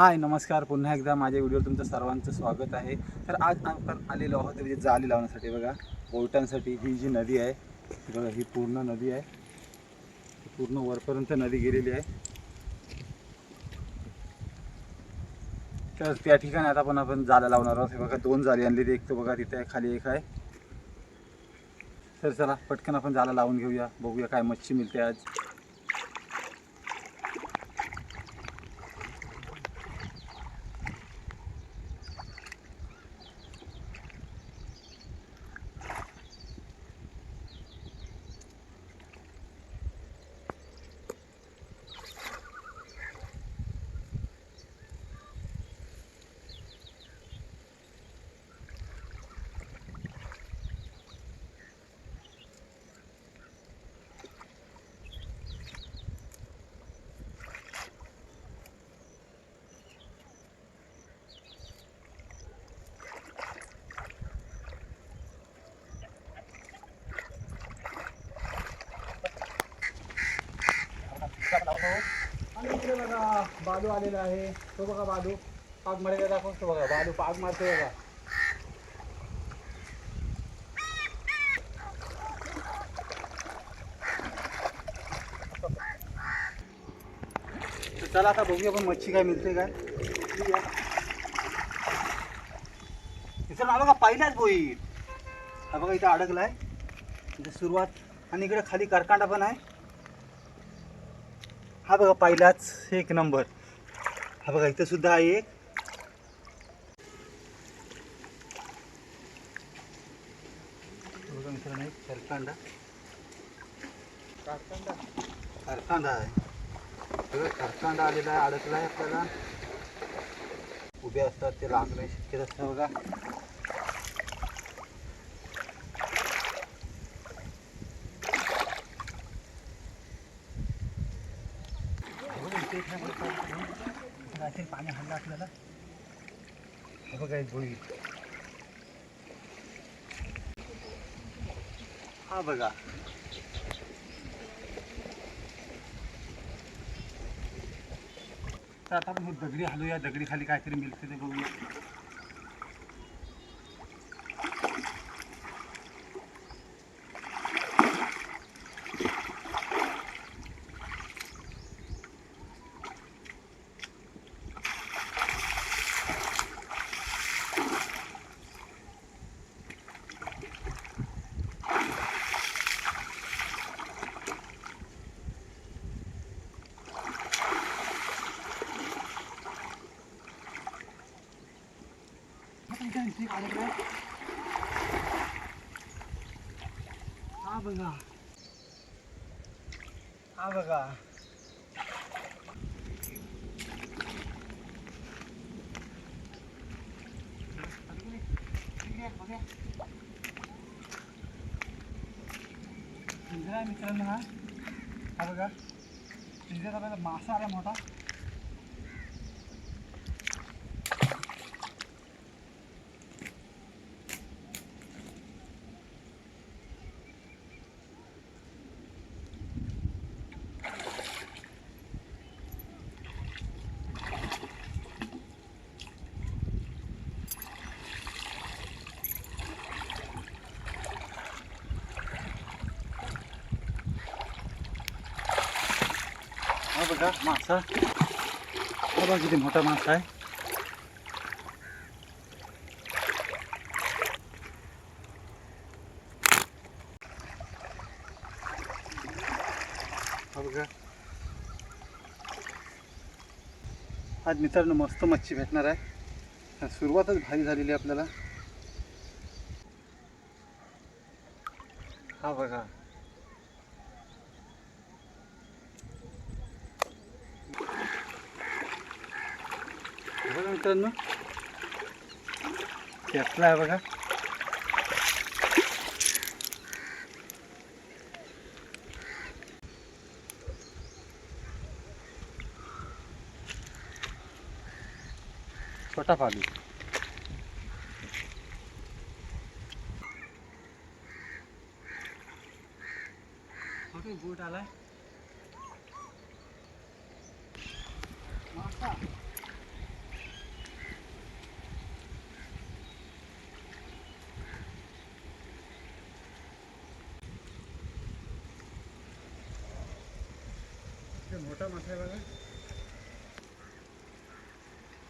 हाय नमस्कार, पुन्हा एकदा माझ्या व्हिडिओवर तुमचं सर्वांचं स्वागत आहे. तर आज आपण आलेलो आहोत म्हणजे जाळी लावण्यासाठी. बघा, बोटांसाठी ही जी नदी आहे, बघा ही पूर्ण नदी आहे, पूर्ण वरपर्यंत नदी गेलेली आहे. तर त्या ठिकाणी आता आपण जाळ्या लावणार आहोत. हे बघा, 2 जाळी आणलेली, एक तो बघा तिथे आहे, खाली एक आहे. तर चला पटकन आपण जाळ्या लावून घेऊया, बघूया काय मच्छी मिळते आज. आणि इकडे बघा बालू आलेला आहे. तो बघा बालू पाग मारायला दाखवतो. बघा बालू पाग मारतोय बघा. तर चला आता बघूया आपण मच्छी काय मिळते काय. इथं ना बघा पहिलाच बोईत हा बघा, इथं अडकलाय. इथं सुरुवात आणि इकडे खाली करकांडा पण आहे. हा बघा पहिलाच एक नंबर. हा बघा इथं सुद्धा आहे एक. बघा मित्रांनो, एक करकांडा करकांडा आहे. बघा करकांडा आलेला आहे, अडकला आहे. आपल्याला उभे असतात ते लागणे शक्यता असतं. बघा पाणी हल्ला आपल्याला. हे बघा एक भोई. हा बघा तर आता आपण दगडी हलूया, दगडी खाली काहीतरी मिळते ते बघूया. हा बघा हा बघा मित्रांनो, हा हा बघा तिथे आपल्याला मासा आला मोठा. हा बघा मासा, हा बघा किती मोठा मासा आहे. हा बघा आज मित्रांनो मस्त मच्छी भेटणार आहे. सुरुवातच भारी झालेली आहे आपल्याला. हा बघा बघा मित्रांनो, घेतला आहे बघा. छोटा पालू. छोटे बोट आलाय. मासा मोठा मासा आहे बघा.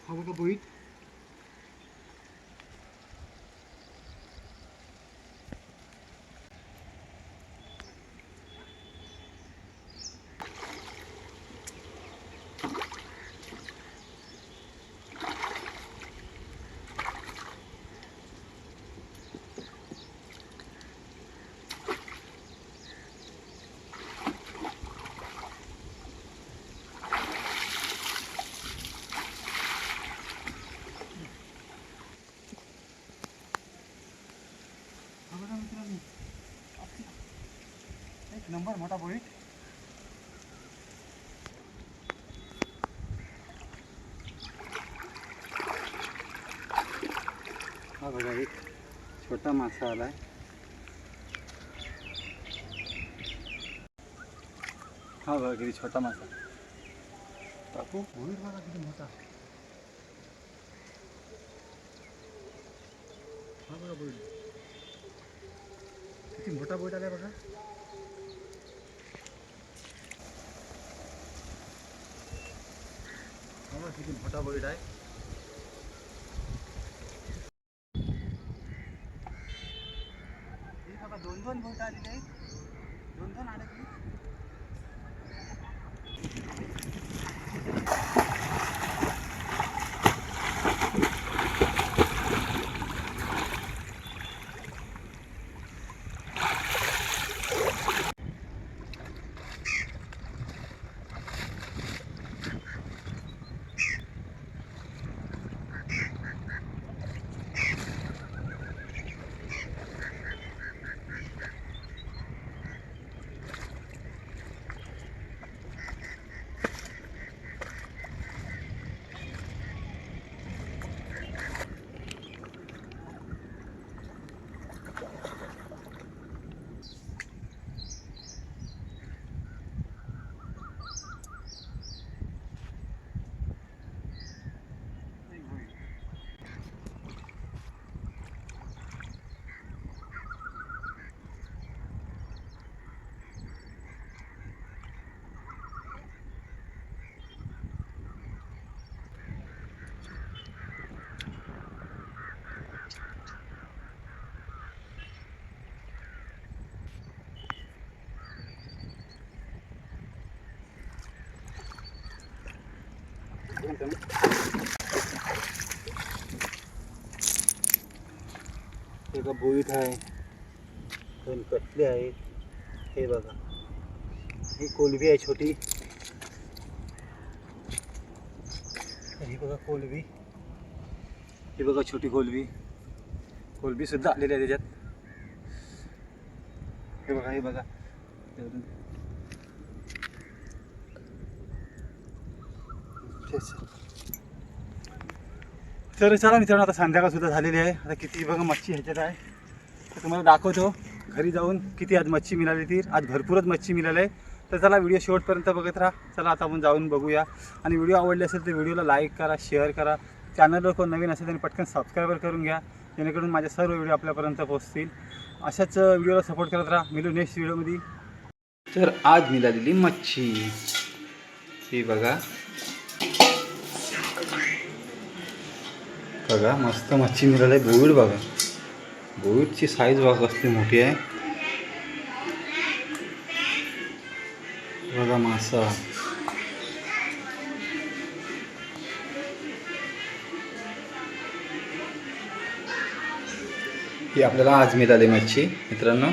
हा बघा बोईट. एक नंबर मोठा बोईट. हा बघा एक छोटा मासा आलाय. हा बघा किती छोटा मासा. टाकू बोईट बघा किती मोठा. हा बघा बोईट किती मोठा बोईट आलाय बघा. बघा किती मोठा बोईट आहे. हे बघा दोन दोन बोट आलेले आहेत. दोन दोन आले की एका बोईट आहे. दोन कटले आहेत. हे बघा ही कोलबी आहे छोटी. ही बघा कोलबी. ही बघा छोटी कोलबी. कोलबी सुद्धा आलेली आहे त्याच्यात. हे बघा हे बघा. तर चला मित्रांनो आता संध्याकाळ सुद्धा झालेली आहे. आता किती बघा मच्छी ह्याच्यात आहे तर तुम्हाला दाखवतो घरी जाऊन किती आज मच्छी मिळाली. ती आज भरपूरच मच्छी मिळाली आहे. तर चला व्हिडिओ शेवटपर्यंत बघत राहा. चला आता आपण जाऊन बघूया. आणि व्हिडिओ आवडले असेल तर व्हिडिओला लाईक करा, शेअर करा. चॅनलवर कोण नवीन असेल त्यांनी पटकन सबस्क्राईबर करून घ्या जेणेकरून माझे सर्व व्हिडिओ आपल्यापर्यंत पोहोचतील. अशाच व्हिडिओला सपोर्ट करत राहा. मिळू नेक्स्ट व्हिडिओमध्ये. तर आज मिळालेली मच्छी ही बघा. बघा मस्त मच्छी मिळाली आहे. बोईट बघा. बोईटची साईज बघा कसली मोठी आहे. बघा मासा. ही आपल्याला आज मिळाली मच्छी मित्रांनो.